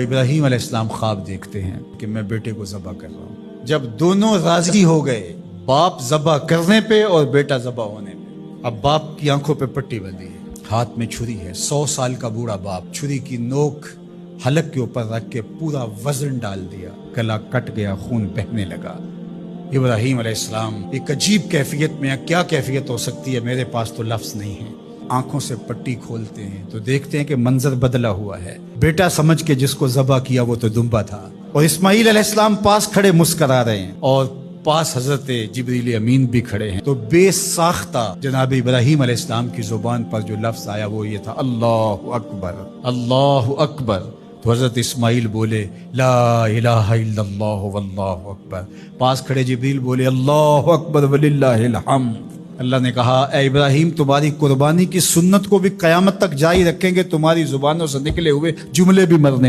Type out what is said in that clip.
इब्राहीम अलैहिस्सलाम ख्वाब देखते हैं कि मैं बेटे को ज़बह कर रहा हूँ। जब दोनों राजी हो गए, बाप ज़बह करने पे और बेटा ज़बह होने पे, अब बाप की आंखों पे पट्टी बंधी है, हाथ में छुरी है, 100 साल का बूढ़ा बाप, छुरी की नोक हलक के ऊपर रख के पूरा वजन डाल दिया, गला कट गया, खून बहने लगा। इब्राहीम अलैहिस्सलाम एक अजीब कैफियत में, क्या कैफियत हो सकती है, मेरे पास तो लफ्ज नहीं है, आंखों से पट्टी खोलते हैं तो देखते हैं कि मंजर बदला हुआ है। बेटा समझ के जिसको ज़बह किया वो तो दुम्बा था, और इस्माईल अलैहिस्सलाम पास खड़े मुस्करा रहे हैं, और पास हजरत जिब्रील अमीन भी खड़े हैं। तो बेसाख्ता जनाब इब्राहीम अलैहिस्सलाम की जुबान पर जो लफ्ज आया वो ये था, अल्लाहु अकबर, अल्लाहु अकबर। तो हजरत इस्माईल बोले, ला इलाहा इल्लल्लाह वल्लाहु अकबर। पास खड़े जिब्रील बोले, अल्लाहु अकबर वलिल्लाहिल हम्द। अल्लाह ने कहा, ए इब्राहीम, तुम्हारी कुर्बानी की सुन्नत को भी कयामत तक जारी रखेंगे, तुम्हारी जुबानों से निकले हुए जुमले भी मरने